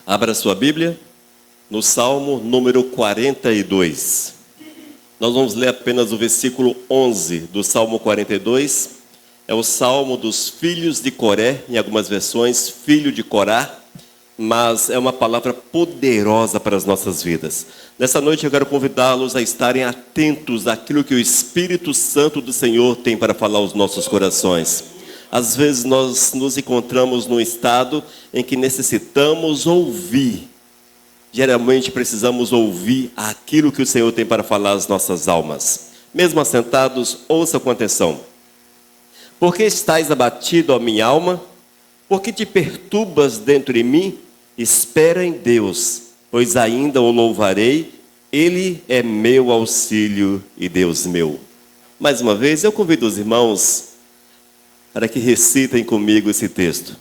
Abra sua Bíblia no Salmo número 42. Nós vamos ler apenas o versículo 11 do Salmo 42. É o Salmo dos filhos de Coré, em algumas versões, filho de Corá, mas é uma palavra poderosa para as nossas vidas. Nessa noite eu quero convidá-los a estarem atentos àquilo que o Espírito Santo do Senhor tem para falar aos nossos corações. Às vezes nós nos encontramos num estado em que necessitamos ouvir. Geralmente precisamos ouvir aquilo que o Senhor tem para falar às nossas almas. Mesmo assentados, ouça com atenção. Por que estás abatido, ó minha alma? Por que te perturbas dentro de mim? Espera em Deus, pois ainda o louvarei. Ele é meu auxílio e Deus meu. Mais uma vez, eu convido os irmãos para que recitem comigo esse texto.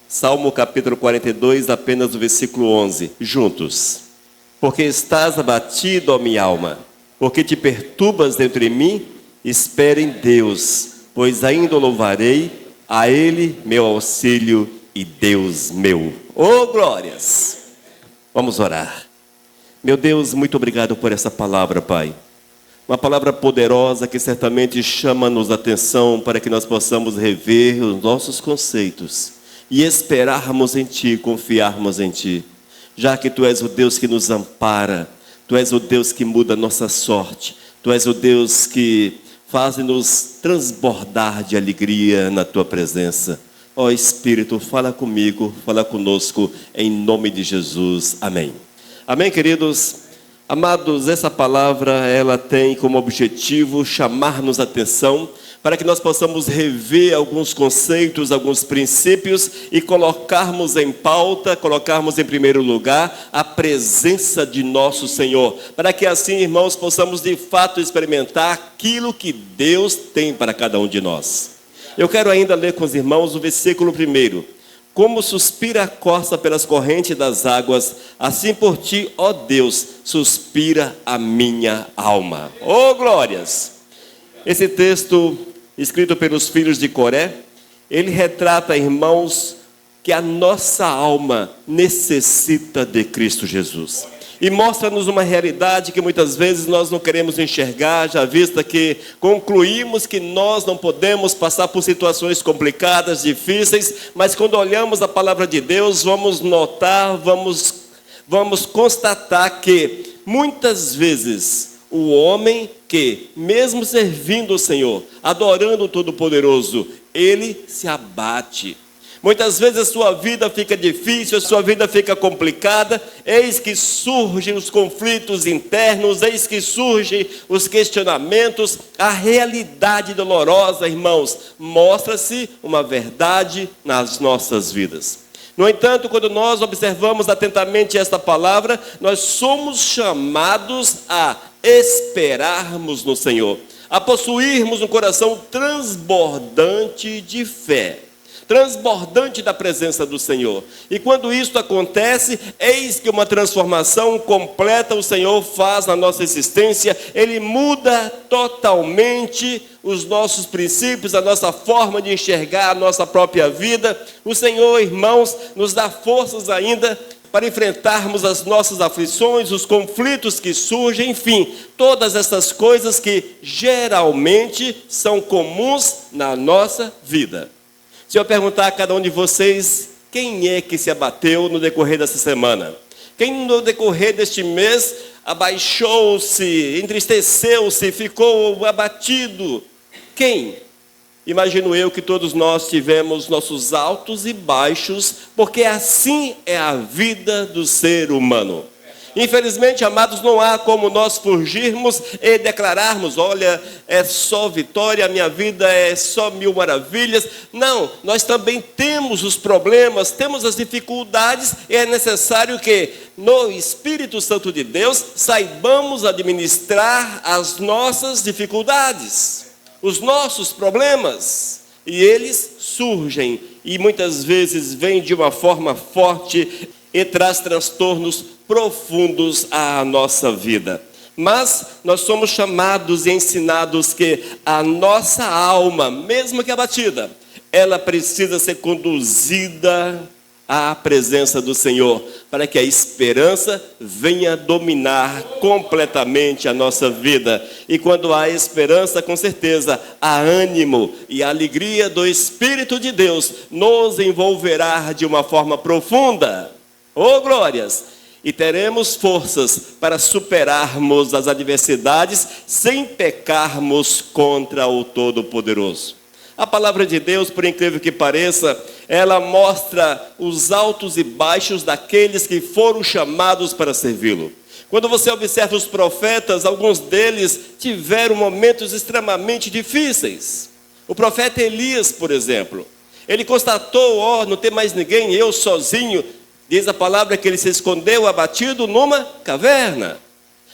Salmo capítulo 42, apenas o versículo 11, juntos. Porque estás abatido, ó minha alma, porque te perturbas dentro de mim, espera em Deus, pois ainda o louvarei, a Ele meu auxílio e Deus meu. Oh, glórias! Vamos orar. Meu Deus, muito obrigado por essa palavra, Pai. Uma palavra poderosa que certamente chama-nos a atenção para que nós possamos rever os nossos conceitos e esperarmos em Ti, confiarmos em Ti. Já que Tu és o Deus que nos ampara, Tu és o Deus que muda a nossa sorte, Tu és o Deus que faz-nos transbordar de alegria na Tua presença. Ó Espírito, fala comigo, fala conosco, em nome de Jesus. Amém. Amém, queridos? Amados, essa palavra, ela tem como objetivo chamar-nos a atenção para que nós possamos rever alguns conceitos, alguns princípios e colocarmos em pauta, colocarmos em primeiro lugar a presença de nosso Senhor. Para que assim, irmãos, possamos de fato experimentar aquilo que Deus tem para cada um de nós. Eu quero ainda ler com os irmãos o versículo 1. Como suspira a corça pelas correntes das águas, assim por Ti, ó Deus, suspira a minha alma. Oh, glórias! Esse texto, escrito pelos filhos de Coré, ele retrata, irmãos, que a nossa alma necessita de Cristo Jesus. E mostra-nos uma realidade que muitas vezes nós não queremos enxergar, já vista que concluímos que nós não podemos passar por situações complicadas, difíceis, mas quando olhamos a palavra de Deus, vamos notar, vamos constatar que muitas vezes o homem que, mesmo servindo o Senhor, adorando o Todo-Poderoso, ele se abate. Muitas vezes a sua vida fica difícil, a sua vida fica complicada, eis que surgem os conflitos internos, eis que surgem os questionamentos, a realidade dolorosa, irmãos, mostra-se uma verdade nas nossas vidas. No entanto, quando nós observamos atentamente esta palavra, nós somos chamados a esperarmos no Senhor, a possuirmos um coração transbordante de fé, transbordante da presença do Senhor. E quando isto acontece, eis que uma transformação completa o Senhor faz na nossa existência. Ele muda totalmente os nossos princípios, a nossa forma de enxergar a nossa própria vida. O Senhor, irmãos, nos dá forças ainda para enfrentarmos as nossas aflições, os conflitos que surgem, enfim, todas essas coisas que geralmente são comuns na nossa vida. Se eu perguntar a cada um de vocês, quem é que se abateu no decorrer dessa semana? Quem no decorrer deste mês abaixou-se, entristeceu-se, ficou abatido? Quem? Imagino eu que todos nós tivemos nossos altos e baixos, porque assim é a vida do ser humano. Infelizmente, amados, não há como nós fugirmos e declararmos: olha, é só vitória, a minha vida é só mil maravilhas. Não, nós também temos os problemas, temos as dificuldades, e é necessário que no Espírito Santo de Deus saibamos administrar as nossas dificuldades, os nossos problemas. E eles surgem e muitas vezes vêm de uma forma forte e traz transtornos profundos à nossa vida. Mas nós somos chamados e ensinados que a nossa alma, mesmo que abatida, ela precisa ser conduzida à presença do Senhor, para que a esperança venha dominar completamente a nossa vida. E quando há esperança, com certeza, há ânimo, e a alegria do Espírito de Deus nos envolverá de uma forma profunda. Oh, glórias! E teremos forças para superarmos as adversidades sem pecarmos contra o Todo-Poderoso. A palavra de Deus, por incrível que pareça, ela mostra os altos e baixos daqueles que foram chamados para servi-lo. Quando você observa os profetas, alguns deles tiveram momentos extremamente difíceis. O profeta Elias, por exemplo, ele constatou, não tem mais ninguém, eu sozinho. Diz a palavra que ele se escondeu abatido numa caverna.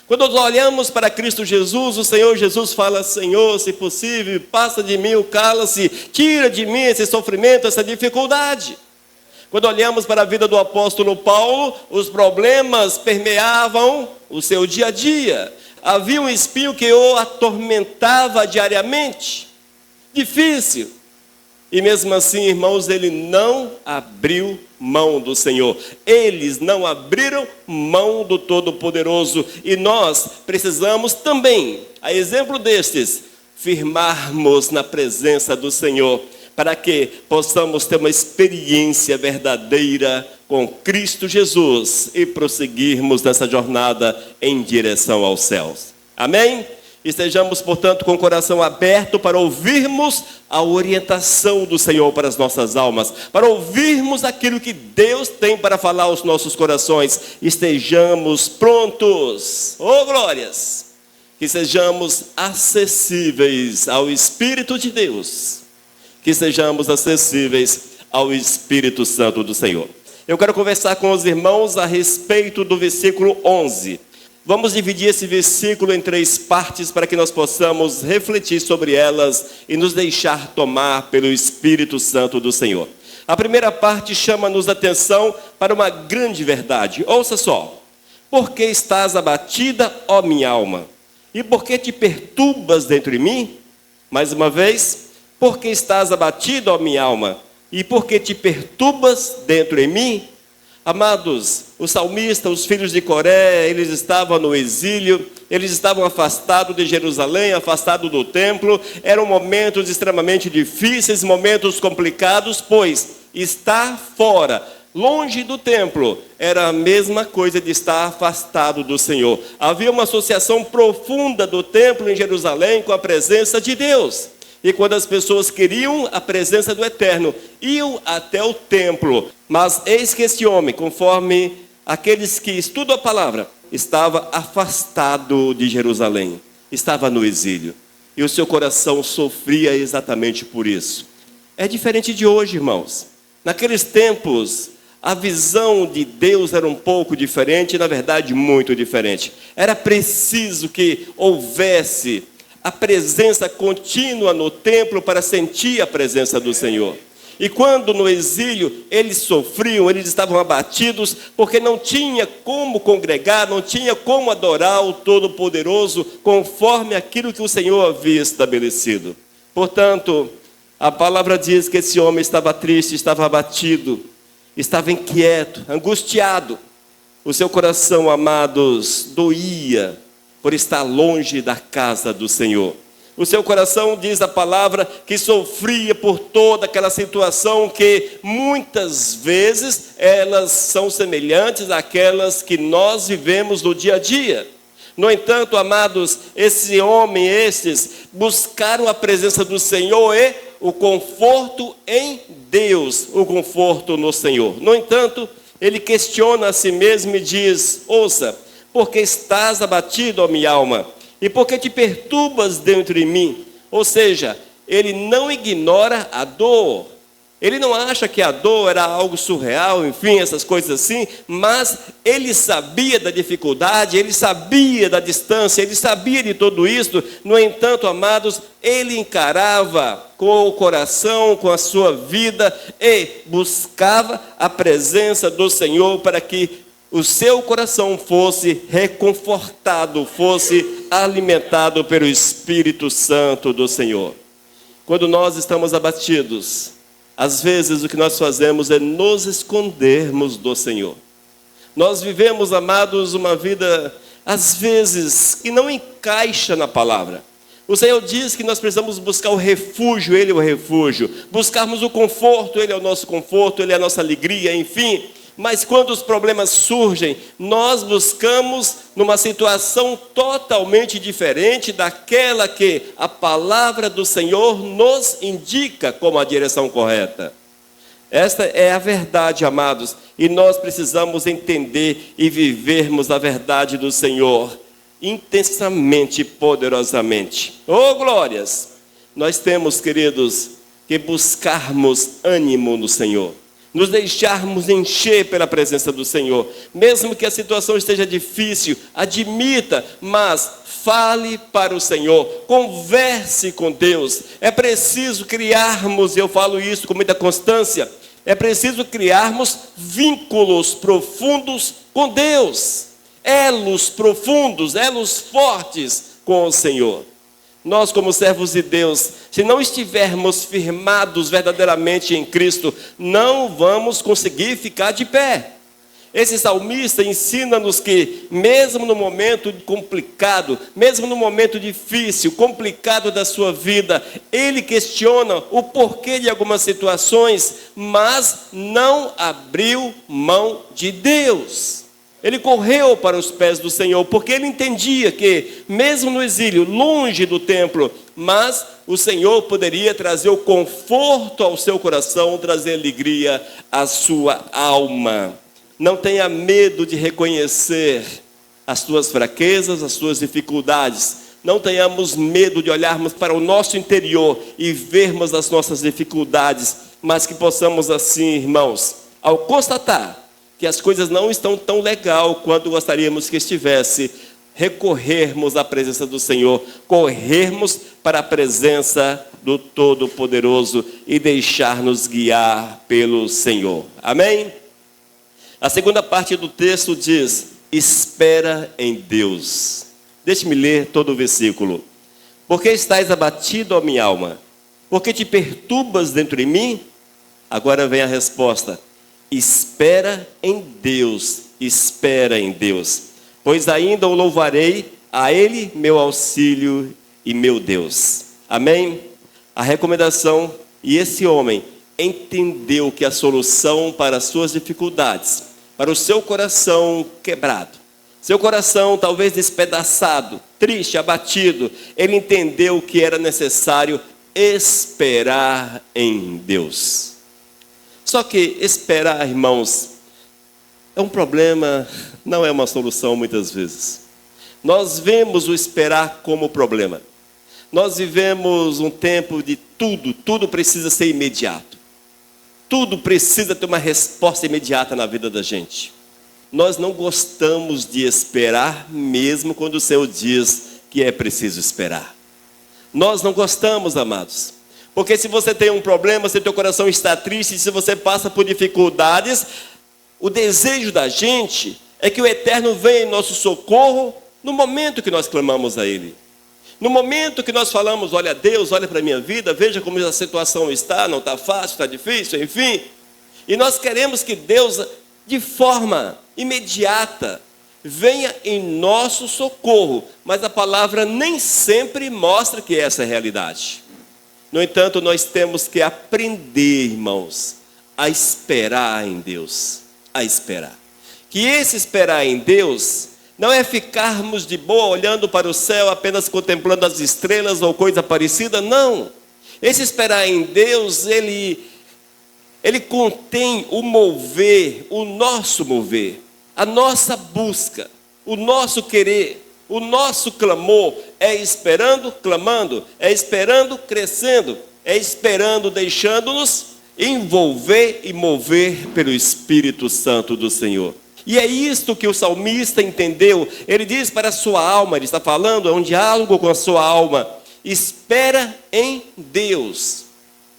Quando nós olhamos para Cristo Jesus, o Senhor Jesus fala: Senhor, se possível, passa de mim o cálice, tira de mim esse sofrimento, essa dificuldade. Quando olhamos para a vida do apóstolo Paulo, os problemas permeavam o seu dia a dia. Havia um espinho que o atormentava diariamente. Difícil. E mesmo assim, irmãos, ele não abriu mão do Senhor. Eles não abriram mão do Todo-Poderoso. E nós precisamos também, a exemplo destes, firmarmos na presença do Senhor, para que possamos ter uma experiência verdadeira com Cristo Jesus e prosseguirmos nessa jornada em direção aos céus. Amém? Estejamos, portanto, com o coração aberto para ouvirmos a orientação do Senhor para as nossas almas, para ouvirmos aquilo que Deus tem para falar aos nossos corações. Estejamos prontos, oh glórias, que sejamos acessíveis ao Espírito de Deus, que sejamos acessíveis ao Espírito Santo do Senhor. Eu quero conversar com os irmãos a respeito do versículo 11. Vamos dividir esse versículo em 3 partes para que nós possamos refletir sobre elas e nos deixar tomar pelo Espírito Santo do Senhor. A primeira parte chama-nos a atenção para uma grande verdade. Ouça só. Por que estás abatida, ó minha alma? E por que te perturbas dentro de mim? Mais uma vez. Por que estás abatida, ó minha alma? E por que te perturbas dentro de mim? Amados, o salmista, os filhos de Coré, eles estavam no exílio, eles estavam afastados de Jerusalém, afastados do templo. Eram momentos extremamente difíceis, momentos complicados, pois estar fora, longe do templo, era a mesma coisa de estar afastado do Senhor. Havia uma associação profunda do templo em Jerusalém com a presença de Deus. E quando as pessoas queriam a presença do Eterno, iam até o templo. Mas eis que esse homem, conforme aqueles que estudam a palavra, estava afastado de Jerusalém, estava no exílio. E o seu coração sofria exatamente por isso. É diferente de hoje, irmãos. Naqueles tempos, a visão de Deus era um pouco diferente, na verdade, muito diferente. Era preciso que houvesse a presença contínua no templo para sentir a presença do Senhor. E quando no exílio eles sofriam, eles estavam abatidos, porque não tinha como congregar, não tinha como adorar o Todo-Poderoso, conforme aquilo que o Senhor havia estabelecido. Portanto, a palavra diz que esse homem estava triste, estava abatido, estava inquieto, angustiado. O seu coração, amados, doía por estar longe da casa do Senhor. O seu coração, diz a palavra, que sofria por toda aquela situação que muitas vezes elas são semelhantes àquelas que nós vivemos no dia a dia. No entanto, amados, esse homem, estes, buscaram a presença do Senhor e o conforto em Deus, o conforto no Senhor. No entanto, ele questiona a si mesmo e diz: ouça, porque estás abatido, ó minha alma, e porque te perturbas dentro de mim. Ou seja, ele não ignora a dor. Ele não acha que a dor era algo surreal, enfim, essas coisas assim, mas ele sabia da dificuldade, ele sabia da distância, ele sabia de tudo isso. No entanto, amados, ele encarava com o coração, com a sua vida, e buscava a presença do Senhor para que o seu coração fosse reconfortado, fosse alimentado pelo Espírito Santo do Senhor. Quando nós estamos abatidos, Às vezes o que nós fazemos é nos escondermos do Senhor. Nós vivemos, amados, uma vida, às vezes, que não encaixa na palavra. O Senhor diz que nós precisamos buscar o refúgio, Ele é o refúgio. Buscarmos o conforto, Ele é o nosso conforto, Ele é a nossa alegria, enfim. Mas quando os problemas surgem, nós buscamos numa situação totalmente diferente daquela que a palavra do Senhor nos indica como a direção correta. Esta é a verdade, amados, e nós precisamos entender e vivermos a verdade do Senhor intensamente e poderosamente. Oh, glórias! Nós temos, queridos, que buscarmos ânimo no Senhor, nos deixarmos encher pela presença do Senhor, mesmo que a situação esteja difícil, admita, mas fale para o Senhor, converse com Deus. É preciso criarmos, e eu falo isso com muita constância, é preciso criarmos vínculos profundos com Deus, elos profundos, elos fortes com o Senhor. Nós, como servos de Deus, se não estivermos firmados verdadeiramente em Cristo, não vamos conseguir ficar de pé. Esse salmista ensina-nos que, mesmo no momento complicado, mesmo no momento difícil, complicado da sua vida, ele questiona o porquê de algumas situações, mas não abriu mão de Deus. Ele correu para os pés do Senhor, porque ele entendia que, mesmo no exílio, longe do templo, mas o Senhor poderia trazer o conforto ao seu coração, trazer alegria à sua alma. Não tenha medo de reconhecer as tuas fraquezas, as tuas dificuldades. Não tenhamos medo de olharmos para o nosso interior e vermos as nossas dificuldades, mas que possamos assim, irmãos, ao constatar que as coisas não estão tão legal quanto gostaríamos que estivesse, recorrermos à presença do Senhor, corrermos para a presença do Todo-Poderoso e deixar-nos guiar pelo Senhor. Amém? A segunda parte do texto diz: espera em Deus. Deixe-me ler todo o versículo. Porque estás abatido, ó minha alma? Porque te perturbas dentro de mim? Agora vem a resposta: espera em Deus, espera em Deus, pois ainda o louvarei, a Ele meu auxílio e meu Deus. Amém? A recomendação, e esse homem entendeu que a solução para as suas dificuldades, para o seu coração quebrado, seu coração talvez despedaçado, triste, abatido, ele entendeu que era necessário esperar em Deus. Só que esperar, irmãos, é um problema, não é uma solução muitas vezes. Nós vemos o esperar como problema. Nós vivemos um tempo de tudo precisa ser imediato. Tudo precisa ter uma resposta imediata na vida da gente. Nós não gostamos de esperar, mesmo quando o Senhor diz que é preciso esperar. Nós não gostamos, amados. Porque se você tem um problema, se teu coração está triste, se você passa por dificuldades, o desejo da gente é que o Eterno venha em nosso socorro no momento que nós clamamos a Ele. No momento que nós falamos: olha Deus, olha para a minha vida, veja como a situação está, não está fácil, está difícil, enfim. E nós queremos que Deus, de forma imediata, venha em nosso socorro. Mas a palavra nem sempre mostra que essa é a realidade. No entanto, nós temos que aprender, irmãos, a esperar em Deus. A esperar. Que esse esperar em Deus não é ficarmos de boa olhando para o céu, apenas contemplando as estrelas ou coisa parecida, não. Esse esperar em Deus, ele contém o mover, o nosso mover, a nossa busca, o nosso querer. O nosso clamor é esperando, clamando, é esperando, crescendo, é esperando, deixando-nos envolver e mover pelo Espírito Santo do Senhor. E é isto que o salmista entendeu. Ele diz para a sua alma, ele está falando, é um diálogo com a sua alma: espera em Deus,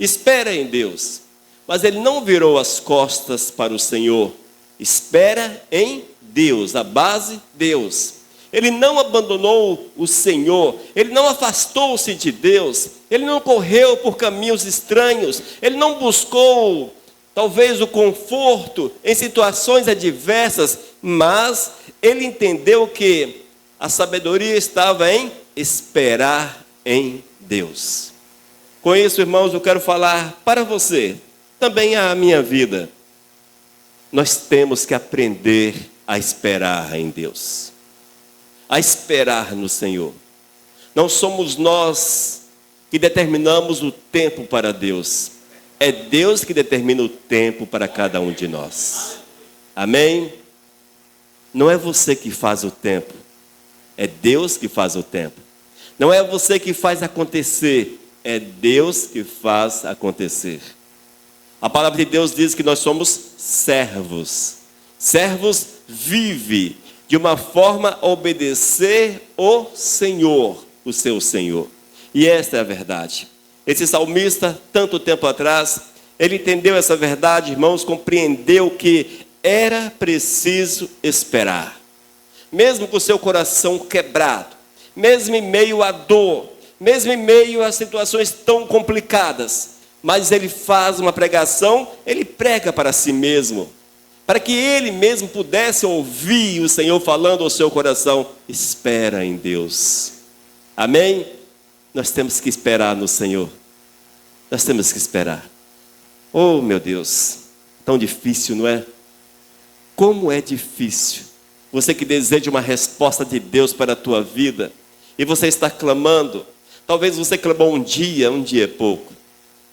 espera em Deus. Mas ele não virou as costas para o Senhor, espera em Deus, a base, Deus. Ele não abandonou o Senhor, ele não afastou-se de Deus, ele não correu por caminhos estranhos, ele não buscou talvez o conforto em situações adversas, mas ele entendeu que a sabedoria estava em esperar em Deus. Com isso, irmãos, eu quero falar para você, também a minha vida. Nós temos que aprender a esperar em Deus, a esperar no Senhor. Não somos nós que determinamos o tempo para Deus, é Deus que determina o tempo para cada um de nós. Amém? Não é você que faz o tempo, é Deus que faz o tempo. Não é você que faz acontecer, é Deus que faz acontecer. A palavra de Deus diz que nós somos servos. Servos vive de uma forma a obedecer o Senhor, o seu Senhor. E esta é a verdade. Esse salmista, tanto tempo atrás, ele entendeu essa verdade, irmãos, compreendeu que era preciso esperar. Mesmo com o seu coração quebrado, mesmo em meio à dor, mesmo em meio a situações tão complicadas, mas ele faz uma pregação, ele prega para si mesmo, para que ele mesmo pudesse ouvir o Senhor falando ao seu coração: espera em Deus. Amém? Nós temos que esperar no Senhor. Nós temos que esperar. Oh, meu Deus, tão difícil, não é? Como é difícil. Você que deseja uma resposta de Deus para a tua vida, e você está clamando. Talvez você clamou um dia é pouco.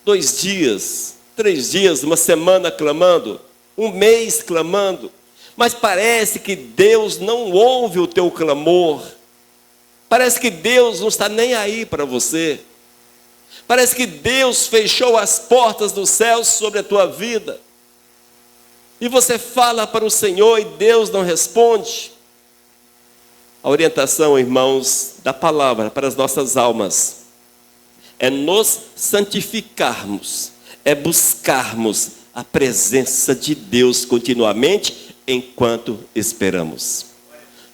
2 dias, 3 dias, uma semana clamando, um mês clamando. Mas parece que Deus não ouve o teu clamor. Parece que Deus não está nem aí para você. Parece que Deus fechou as portas dos céus sobre a tua vida. E você fala para o Senhor e Deus não responde. A orientação, irmãos, da palavra para as nossas almas é nos santificarmos, é buscarmos a presença de Deus continuamente enquanto esperamos.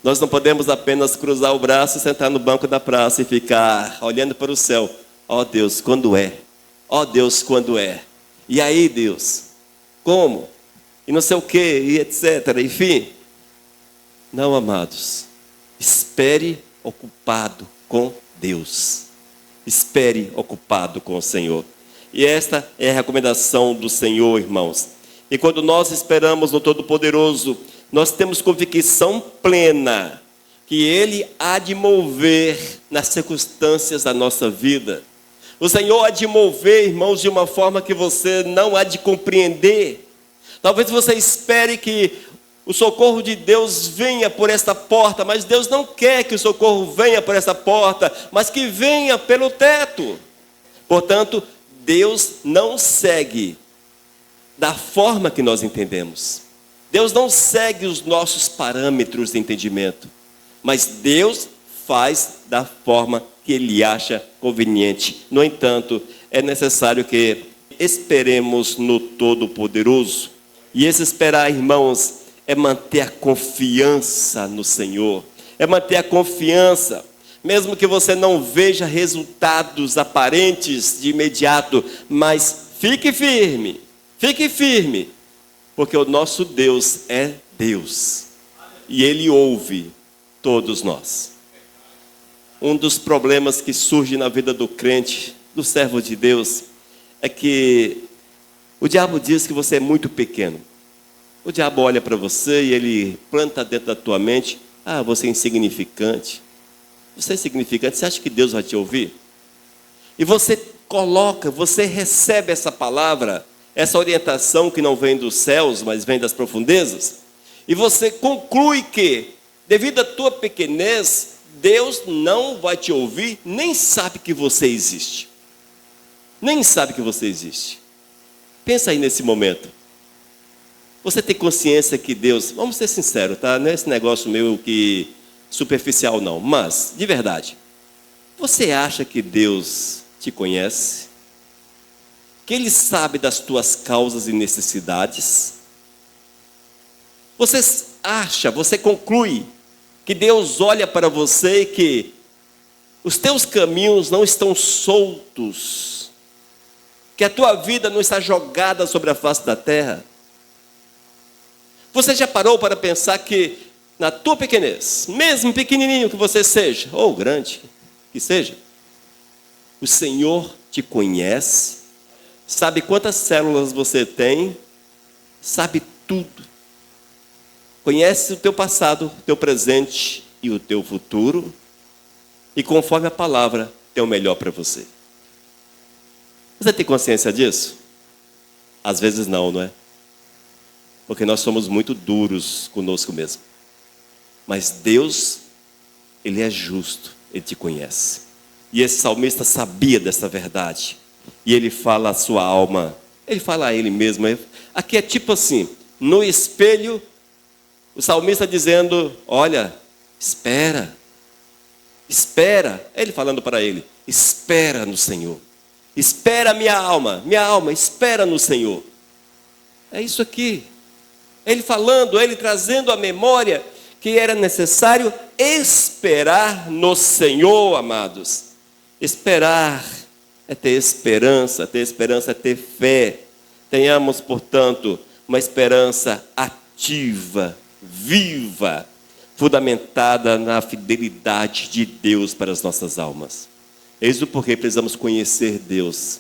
Nós não podemos apenas cruzar o braço, sentar no banco da praça e ficar olhando para o céu. Ó Deus, quando é? Ó Deus, quando é? E aí, Deus? Como? E não sei o que, e etc. Enfim. Não, amados. Espere ocupado com Deus. Espere ocupado com o Senhor. E esta é a recomendação do Senhor, irmãos. E quando nós esperamos no Todo-Poderoso, nós temos convicção plena que Ele há de mover nas circunstâncias da nossa vida. O Senhor há de mover, irmãos, de uma forma que você não há de compreender. Talvez você espere que o socorro de Deus venha por esta porta, mas Deus não quer que o socorro venha por essa porta, mas que venha pelo teto. Portanto, Deus não segue da forma que nós entendemos. Deus não segue os nossos parâmetros de entendimento, mas Deus faz da forma que Ele acha conveniente. No entanto, é necessário que esperemos no Todo-Poderoso. E esse esperar, irmãos, é manter a confiança no Senhor. É manter a confiança, mesmo que você não veja resultados aparentes de imediato, mas fique firme, porque o nosso Deus é Deus, e Ele ouve todos nós. Um dos problemas que surge na vida do crente, do servo de Deus, é que o diabo diz que você é muito pequeno. O diabo olha para você e ele planta dentro da tua mente: ah, você é insignificante. Você é insignificante, você acha que Deus vai te ouvir? E você você recebe essa palavra, essa orientação que não vem dos céus, mas vem das profundezas. E você conclui que, devido à tua pequenez, Deus não vai te ouvir, nem sabe que você existe. Nem sabe que você existe. Pensa aí nesse momento. Você tem consciência que Deus, vamos ser sinceros, tá? Não é esse negócio meio que superficial não, mas, de verdade, você acha que Deus te conhece? Que Ele sabe das tuas causas e necessidades? Você conclui que Deus olha para você e que os teus caminhos não estão soltos, que a tua vida não está jogada sobre a face da terra. Você já parou para pensar que na tua pequenez, mesmo pequenininho que você seja, ou grande que seja, o Senhor te conhece, sabe quantas células você tem, sabe tudo. Conhece o teu passado, o teu presente e o teu futuro, e conforme a palavra, tem o melhor para você. Você tem consciência disso? Às vezes não, não é? Porque nós somos muito duros conosco mesmo. Mas Deus, Ele é justo, Ele te conhece. E esse salmista sabia dessa verdade. E ele fala à sua alma, ele fala a ele mesmo. Aqui é tipo assim, no espelho, o salmista dizendo, olha, espera. Ele falando para ele, espera no Senhor. Espera minha alma, espera no Senhor. É isso aqui. Ele falando, ele trazendo à memória que era necessário esperar no Senhor, amados. Esperar é ter esperança é ter fé. Tenhamos, portanto, uma esperança ativa, viva, fundamentada na fidelidade de Deus para as nossas almas. Eis o porquê precisamos conhecer Deus.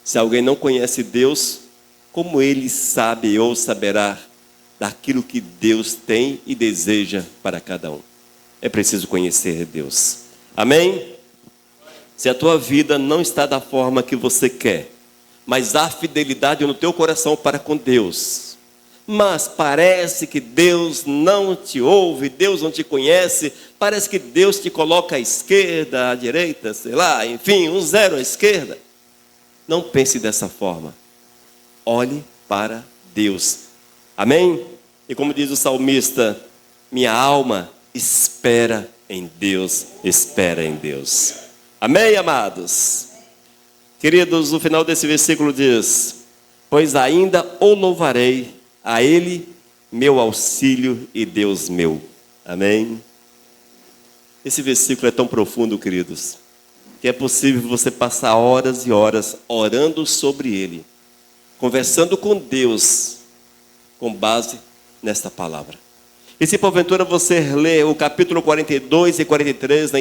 Se alguém não conhece Deus, como ele sabe ou saberá daquilo que Deus tem e deseja para cada um? É preciso conhecer Deus. Amém? Se a tua vida não está da forma que você quer, mas há fidelidade no teu coração para com Deus, mas parece que Deus não te ouve, Deus não te conhece, parece que Deus te coloca à esquerda, à direita, sei lá, enfim, um zero à esquerda. Não pense dessa forma. Olhe para Deus. Amém? E como diz o salmista, minha alma espera em Deus, espera em Deus. Amém, amados? Queridos, no final desse versículo diz, pois ainda o louvarei, a Ele, meu auxílio e Deus meu. Amém? Esse versículo é tão profundo, queridos, que é possível você passar horas e horas orando sobre ele, conversando com Deus, com base nesta palavra. E se porventura você ler o capítulo 42 e 43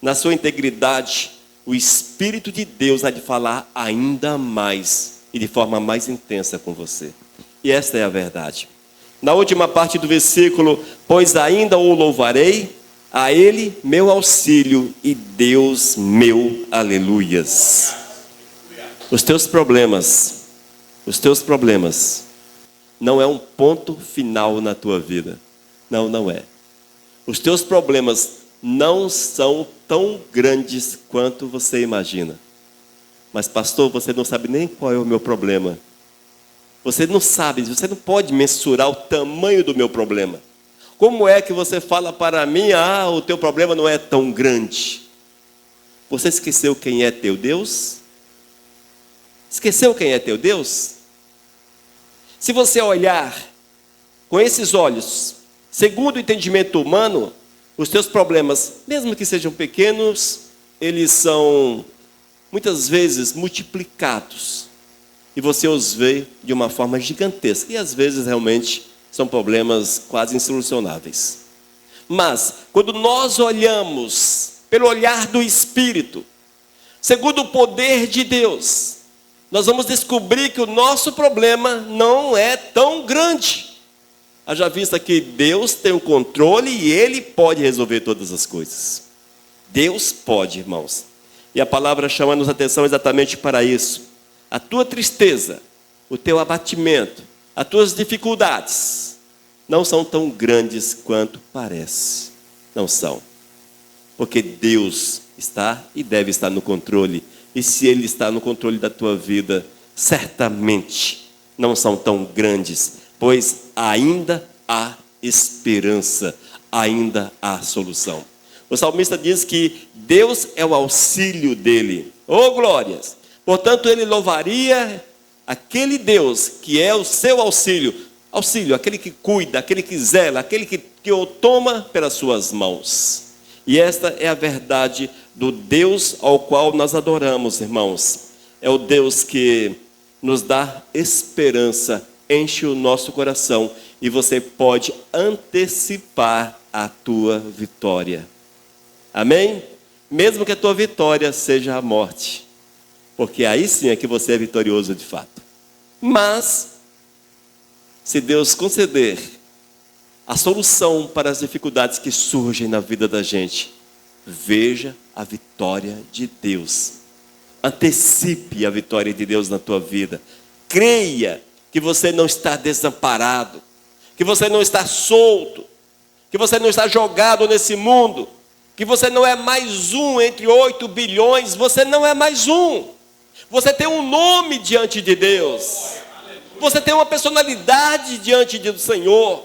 na sua integridade, o Espírito de Deus há de falar ainda mais e de forma mais intensa com você. E esta é a verdade. Na última parte do versículo, pois ainda o louvarei, a Ele meu auxílio e Deus meu, aleluias. Os teus problemas não é um ponto final na tua vida. Não, não é. Os teus problemas não são tão grandes quanto você imagina. Mas pastor, você não sabe nem qual é o meu problema. Você não sabe, você não pode mensurar o tamanho do meu problema. Como é que você fala para mim, o teu problema não é tão grande? Você esqueceu quem é teu Deus? Esqueceu quem é teu Deus? Se você olhar com esses olhos, segundo o entendimento humano, os teus problemas, mesmo que sejam pequenos, eles são muitas vezes multiplicados. E você os vê de uma forma gigantesca. E às vezes realmente são problemas quase insolucionáveis. Mas, quando nós olhamos pelo olhar do Espírito, segundo o poder de Deus, nós vamos descobrir que o nosso problema não é tão grande. Haja vista que Deus tem o controle e Ele pode resolver todas as coisas. Deus pode, irmãos. E a palavra chama-nos a atenção exatamente para isso. A tua tristeza, o teu abatimento, as tuas dificuldades não são tão grandes quanto parece. Não são. Porque Deus está e deve estar no controle. E se Ele está no controle da tua vida, certamente não são tão grandes, pois ainda há esperança, ainda há solução. O salmista diz que Deus é o auxílio dele. Oh, glórias! Portanto, ele louvaria aquele Deus que é o seu auxílio. Auxílio, aquele que cuida, aquele que zela, aquele que o toma pelas suas mãos. E esta é a verdade do Deus ao qual nós adoramos, irmãos. É o Deus que nos dá esperança, enche o nosso coração e você pode antecipar a tua vitória. Amém? Mesmo que a tua vitória seja a morte, porque aí sim é que você é vitorioso de fato. Mas, se Deus conceder a solução para as dificuldades que surgem na vida da gente, veja a vitória de Deus. Antecipe a vitória de Deus na tua vida. Creia que você não está desamparado, que você não está solto, que você não está jogado nesse mundo, que você não é mais um entre 8 bilhões, você não é mais um. Você tem um nome diante de Deus. Você tem uma personalidade diante do Senhor.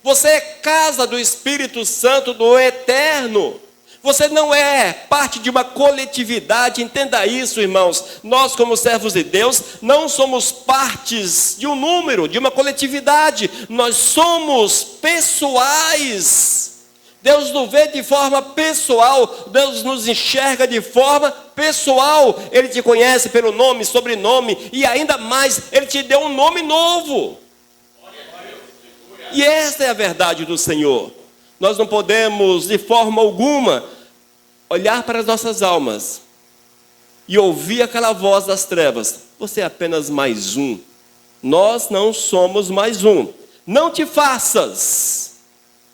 Você é casa do Espírito Santo do Eterno. Você não é parte de uma coletividade, entenda isso, irmãos. Nós, como servos de Deus, não somos partes de um número, de uma coletividade. Nós somos pessoais. Deus nos vê de forma pessoal, Deus nos enxerga de forma pessoal. Ele te conhece pelo nome, sobrenome e ainda mais, Ele te deu um nome novo. E esta é a verdade do Senhor. Nós não podemos de forma alguma olhar para as nossas almas e ouvir aquela voz das trevas. Você é apenas mais um. Nós não somos mais um. Não te faças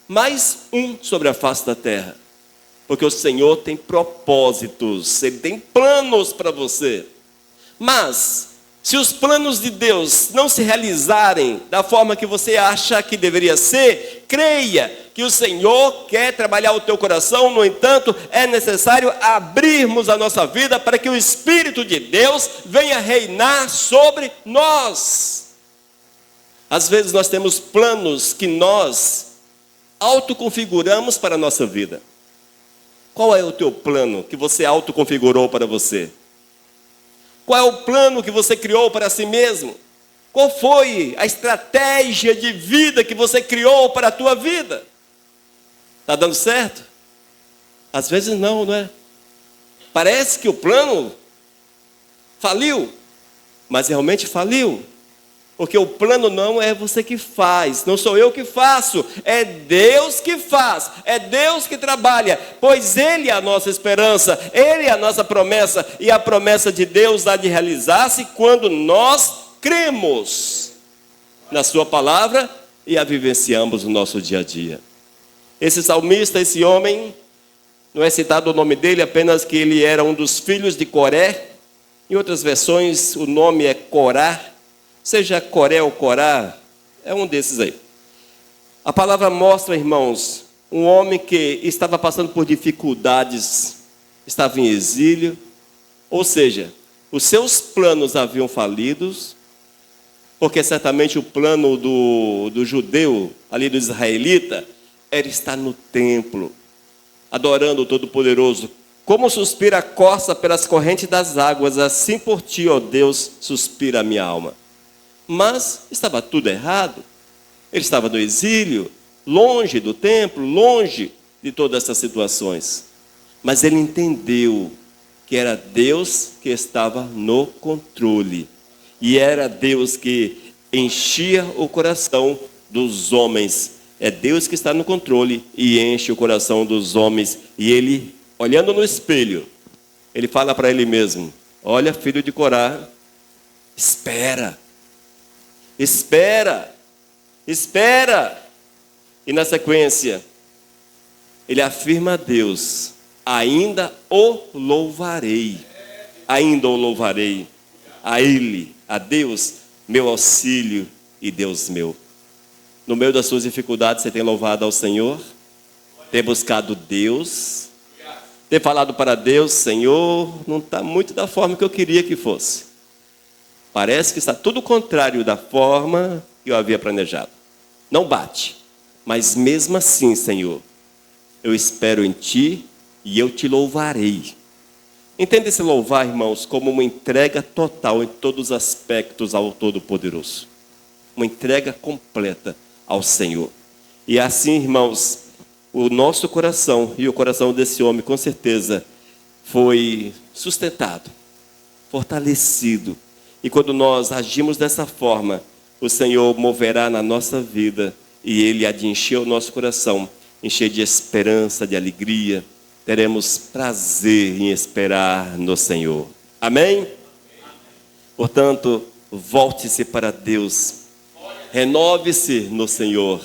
mais um sobre a face da terra, porque o Senhor tem propósitos, Ele tem planos para você. Mas se os planos de Deus não se realizarem da forma que você acha que deveria ser, creia que o Senhor quer trabalhar o teu coração. No entanto, é necessário abrirmos a nossa vida para que o Espírito de Deus venha reinar sobre nós. Às vezes nós temos planos que nós autoconfiguramos para a nossa vida. Qual é o teu plano que você autoconfigurou para você? Qual é o plano que você criou para si mesmo? Qual foi a estratégia de vida que você criou para a tua vida? Está dando certo? Às vezes não, não é? Parece que o plano faliu, mas realmente faliu. Porque o plano não é você que faz, não sou eu que faço, é Deus que faz, é Deus que trabalha, pois Ele é a nossa esperança, Ele é a nossa promessa, e a promessa de Deus há de realizar-se quando nós cremos na Sua palavra e a vivenciamos no nosso dia a dia. Esse salmista, esse homem, não é citado o nome dele, apenas que ele era um dos filhos de Coré. Em outras versões o nome é Corá. Seja Coré ou Corá, é um desses aí. A palavra mostra, irmãos, um homem que estava passando por dificuldades, estava em exílio, ou seja, os seus planos haviam falidos, porque certamente o plano do judeu, ali do israelita, era estar no templo, adorando o Todo-Poderoso. Como suspira a corça pelas correntes das águas, assim por ti, ó Deus, suspira a minha alma. Mas estava tudo errado. Ele estava no exílio, longe do templo, longe de todas essas situações. Mas ele entendeu que era Deus que estava no controle. E era Deus que enchia o coração dos homens. É Deus que está no controle e enche o coração dos homens. E ele, olhando no espelho, ele fala para ele mesmo: olha, filho de Corá, espera. Espera, espera. E na sequência, ele afirma a Deus: ainda o louvarei, ainda o louvarei. A Ele, a Deus, meu auxílio e Deus meu. No meio das suas dificuldades, você tem louvado ao Senhor? Tem buscado Deus? Tem falado para Deus: Senhor, não está muito da forma que eu queria que fosse. Parece que está tudo o contrário da forma que eu havia planejado. Não bate. Mas mesmo assim, Senhor, eu espero em Ti e eu Te louvarei. Entenda esse louvar, irmãos, como uma entrega total em todos os aspectos ao Todo-Poderoso. Uma entrega completa ao Senhor. E assim, irmãos, o nosso coração e o coração desse homem, com certeza, foi sustentado, fortalecido. E quando nós agimos dessa forma, o Senhor moverá na nossa vida e Ele há de encher o nosso coração, encher de esperança, de alegria. Teremos prazer em esperar no Senhor. Amém? Portanto, volte-se para Deus. Renove-se no Senhor.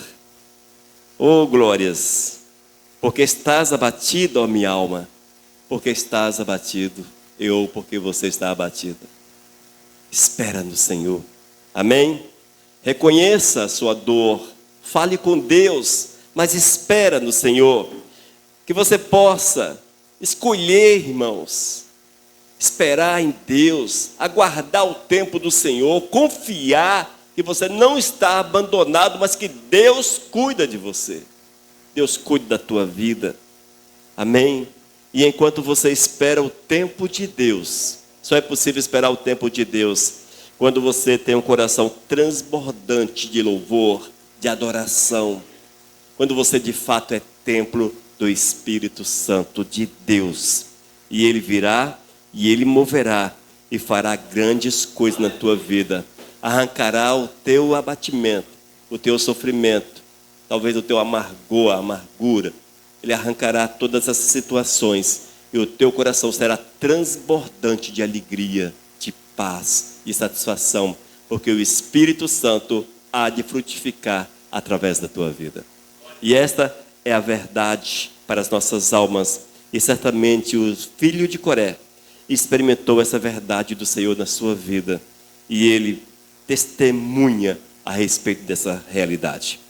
Oh, glórias! Porque estás abatido, ó minha alma. Porque estás abatido. Eu, porque você está abatido. Espera no Senhor. Amém? Reconheça a sua dor. Fale com Deus, mas espera no Senhor. Que você possa escolher, irmãos, esperar em Deus, aguardar o tempo do Senhor, confiar que você não está abandonado, mas que Deus cuida de você. Deus cuida da tua vida. Amém? E enquanto você espera o tempo de Deus, só é possível esperar o tempo de Deus quando você tem um coração transbordante de louvor, de adoração. Quando você de fato é templo do Espírito Santo de Deus. E Ele virá e Ele moverá e fará grandes coisas na tua vida. Arrancará o teu abatimento, o teu sofrimento, talvez o teu amargura. Ele arrancará todas essas situações e o teu coração será transbordante de alegria, de paz e satisfação, porque o Espírito Santo há de frutificar através da tua vida. E esta é a verdade para as nossas almas. E certamente o filho de Coré experimentou essa verdade do Senhor na sua vida. E ele testemunha a respeito dessa realidade.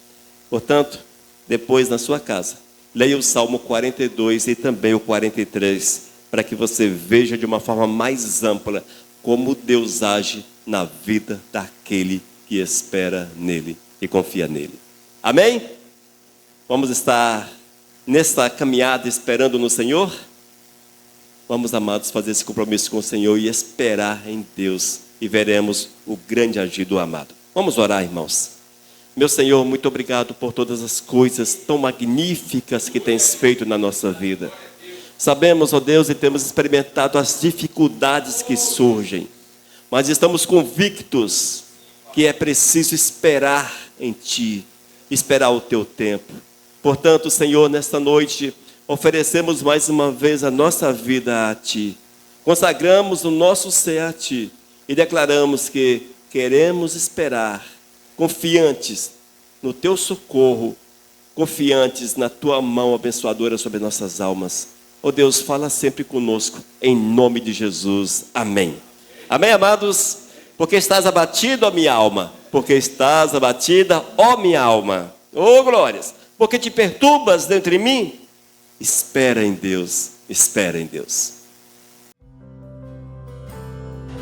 Portanto, depois na sua casa, leia o Salmo 42 e também o 43, para que você veja de uma forma mais ampla como Deus age na vida daquele que espera nele e confia nele. Amém? Vamos estar nessa caminhada esperando no Senhor? Vamos, amados, fazer esse compromisso com o Senhor e esperar em Deus. E veremos o grande agir do amado. Vamos orar, irmãos. Meu Senhor, muito obrigado por todas as coisas tão magníficas que tens feito na nossa vida. Sabemos, ó Deus, e temos experimentado as dificuldades que surgem. Mas estamos convictos que é preciso esperar em Ti. Esperar o Teu tempo. Portanto, Senhor, nesta noite, oferecemos mais uma vez a nossa vida a Ti. Consagramos o nosso ser a Ti. E declaramos que queremos esperar, confiantes no Teu socorro, confiantes na Tua mão abençoadora sobre nossas almas. Ó Deus, fala sempre conosco, em nome de Jesus. Amém. Amém, amados? Porque estás abatido, ó minha alma. Porque estás abatida, ó minha alma. Ô glórias! Porque te perturbas dentro de mim? Espera em Deus, espera em Deus.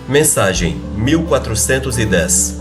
Mensagem 1410